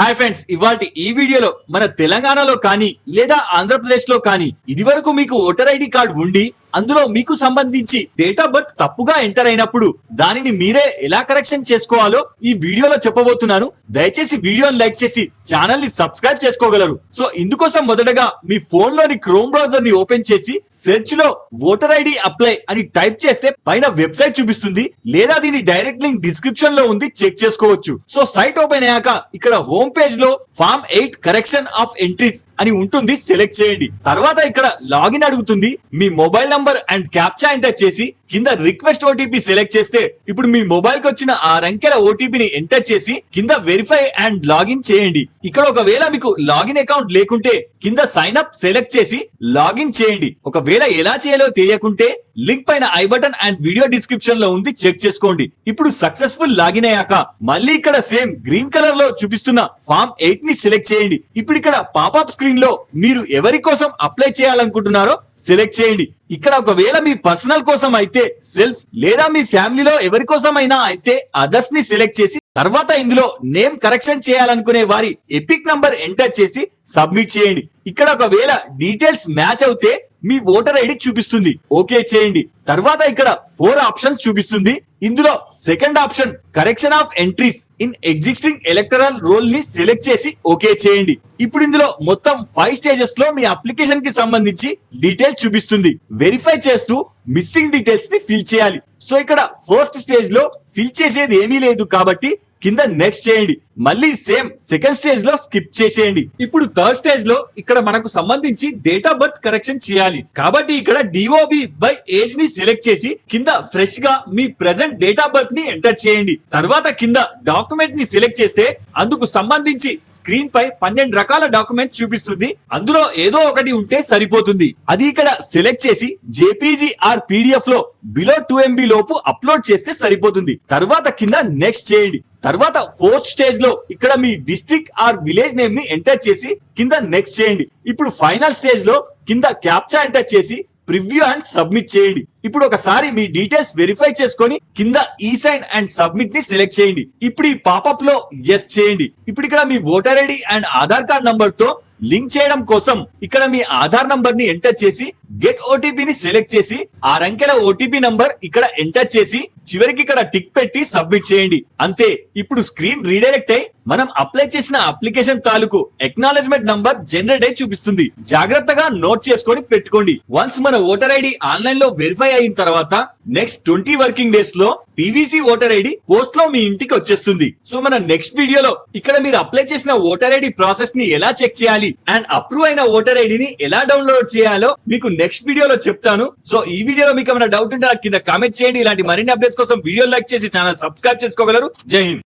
Hi friends, ఇవాల్టి ఈ వీడియోలో మన తెలంగాణలో కానీ లేదా ఆంధ్రప్రదేశ్ లో కానీ ఇదివరకు మీకు ఓటర్ ఐడి కార్డు ఉండి అందులో మీకు సంబంధించి డేట్ ఆఫ్ బర్త్ తప్పుగా ఎంటర్ అయినప్పుడు దానిని మీరే ఎలా కరెక్షన్ చేసుకోవాలో ఈ వీడియోలో చెప్పబోతున్నాను. దయచేసి వీడియోని లైక్ చేసి ఛానల్ ని సబ్స్క్రైబ్ చేసుకోగలరు. సో ఇందుకోసం మొదటగా మీ ఫోన్ లోని క్రోమ్ బ్రౌజర్ ని ఓపెన్ చేసి సెర్చ్ లో ఓటర్ ఐడి అప్లై అని టైప్ చేస్తే పైన వెబ్సైట్ చూపిస్తుంది, లేదా దీని డైరెక్ట్ లింక్ డిస్క్రిప్షన్ లో ఉంది, చెక్ చేసుకోవచ్చు. సో సైట్ ఓపెన్ అయ్యాక ఇక్కడ హోమ్ పేజ్ లో ఫార్మ్ 8 కరెక్షన్ ఆఫ్ ఎంట్రీస్ అని ఉంటుంది, సెలెక్ట్ చేయండి. తర్వాత ఇక్కడ లాగిన్ అడుగుతుంది. మీ mobile number and captcha enter చేసి కింద రిక్వెస్ట్ ఓటీపీ సెలెక్ట్ చేస్తే ఇప్పుడు మీ మొబైల్ కి వచ్చిన 6 అంకెల ఓటీపీని ఎంటర్ చేసి కింద వెరిఫై అండ్ లాగిన్ చేయండి. ఇక్కడ ఒకవేళ మీకు లాగిన్ అకౌంట్ లేకుంటే కింద సైన్ అప్ సెలెక్ట్ చేసి లాగిన్ చేయండి. ఒకవేళ ఎలా చేయాలో తెలియకుంటే లింక్ పైన I button and video description లో ఉంది, చెక్ చేసుకోండి. ఇప్పుడు సక్సెస్ఫుల్ లాగిన్ అయ్యాక మళ్ళీ ఇక్కడ సేమ్ గ్రీన్ కలర్ లో చూపిస్తున్న ఫార్మ్ 8 ని సెలెక్ట్ చేయండి. ఇప్పుడు ఇక్కడ పాపప్ స్క్రీన్ లో మీరు ఎవరి కోసం అప్లై చేయాలనుకుంటున్నారో సెలెక్ట్ చేయండి. ఇక్కడ ఒకవేళ మీ పర్సనల్ కోసం అయితే సెల్ఫ్, లేదా మీ ఫ్యామిలీలో ఎవరి కోసం అయినా అయితే అదర్స్ ని సెలెక్ట్ చేసి తర్వాత ఇందులో నేమ్ కరెక్షన్ చేయాలనుకునే వారి ఎపిక్ నంబర్ ఎంటర్ చేసి సబ్మిట్ చేయండి. ఇక్కడ ఒకవేళ డీటెయిల్స్ మ్యాచ్ అవుతే మీ ఓటర్ ఐడి చూపిస్తుంది, ఓకే చేయండి. తర్వాత ఇక్కడ 4 ఆప్షన్స్ చూపిస్తుంది. ఇందులో second option correction of entries in existing electoral roll ని సెలెక్ట్ చేసి ఓకే చేయండి. ఇప్పుడు ఇందులో మొత్తం 5 స్టేజెస్ లో మీ అప్లికేషన్ కి సంబంధించి డీటెయిల్స్ చూపిస్తుంది. వెరిఫై చేస్తూ మిస్సింగ్ డీటెయిల్స్ ని ఫిల్ చేయాలి. సో ఇక్కడ ఫస్ట్ స్టేజ్ లో ఫిల్ చేసేది ఏమీ లేదు కాబట్టి కింద నెక్స్ట్ చేయండి. మళ్ళీ సేమ్ సెకండ్ స్టేజ్ లో స్కిప్ చేసేయండి. ఇప్పుడు థర్డ్ స్టేజ్ లో ఇక్కడ మనకు సంబంధించి డేట్ ఆఫ్ బర్త్ కరెక్షన్ చేయాలి కాబట్టి ఇక్కడ డిఓబి బై ఏజ్ ని సెలెక్ట్ చేసి కింద ఫ్రెష్ గా మీ ప్రెసెంట్ డేట్ ఆఫ్ బర్త్ ని ఎంటర్ చేయండి. తర్వాత కింద డాక్యుమెంట్ ని సెలెక్ట్ చేస్తే అందుకు సంబంధించి స్క్రీన్ పై 12 రకాల డాక్యుమెంట్ చూపిస్తుంది. అందులో ఏదో ఒకటి ఉంటే సరిపోతుంది. అది ఇక్కడ సెలెక్ట్ చేసి జేపీజీ ఆర్ పీడిఎఫ్ లో బిలో 2 MB లోపు అప్లోడ్ చేస్తే సరిపోతుంది. తర్వాత కింద నెక్స్ట్ చేయండి. తర్వాత ఫోర్త్ స్టేజ్ లో ఇక్కడ మీ డిస్ట్రిక్ట్ ఆర్ విలేజ్ నేమ్ ని ఎంటర్ చేసి కింద నెక్స్ట్ చేయండి. ఇప్పుడు ఫైనల్ స్టేజ్ లో కింద క్యాప్చా ఎంటర్ చేసి ప్రివ్యూ అండ్ సబ్మిట్ చేయండి. ఇప్పుడు ఒకసారి మీ డీటెయిల్స్ వెరిఫై చేసుకొని కింద ఈ సైన్ అండ్ సబ్మిట్ ని సెలెక్ట్ చేయండి. ఇప్పుడు ఈ పాపప్ లో ఎస్ చేయండి. ఇప్పుడు ఇక్కడ మీ voter ID and Aadhaar card number తో లింక్ చేయడం కోసం ఇక్కడ మీ ఆధార్ నంబర్ ని ఎంటర్ చేసి గెట్ ఓటీపీ ని సెలెక్ట్ చేసి 6 అంకెల ఓటీపీ నంబర్ ఇక్కడ ఎంటర్ చేసి చివరికి ఇక్కడ టిక్ పెట్టి సబ్మిట్ చేయండి. అంతే. ఇప్పుడు స్క్రీన్ రీడైరెక్ట్ అయి మనం అప్లై చేసిన అప్లికేషన్ తాలూకు ఎక్నాలెడ్జ్మెంట్ నంబర్ జనరేట్ అయి చూపిస్తుంది. జాగ్రత్తగా నోట్ చేసుకొని పెట్టుకోండి. వన్స్ మన ఓటర్ ఐడి ఆన్లైన్ లో వెరిఫై అయిన తర్వాత నెక్స్ట్ 20 వర్కింగ్ డేస్ లో పీవీసీ ఓటర్ ఐడి పోస్ట్ లో మీ ఇంటికి వచ్చేస్తుంది. సో మన నెక్స్ట్ వీడియోలో ఇక్కడ మీరు అప్లై చేసిన ఓటర్ ఐడి ప్రాసెస్ ని ఎలా చెక్ చేయాలి అండ్ అప్రూవ్ అయిన ఓటర్ ఐడిని ఎలా డౌన్లోడ్ చేయాలో మీకు నెక్స్ట్ వీడియోలో చెప్తాను. సో ఈ వీడియోలో మీకు ఏమైనా డౌట్ ఉంటే కింద కామెంట్ చేయండి. ఇలాంటి మరిన్ని అప్డేట్స్ కోసం వీడియో లైక్ చేసి ఛానల్ సబ్స్క్రైబ్ చేసుకోగలరు. జై హింద్.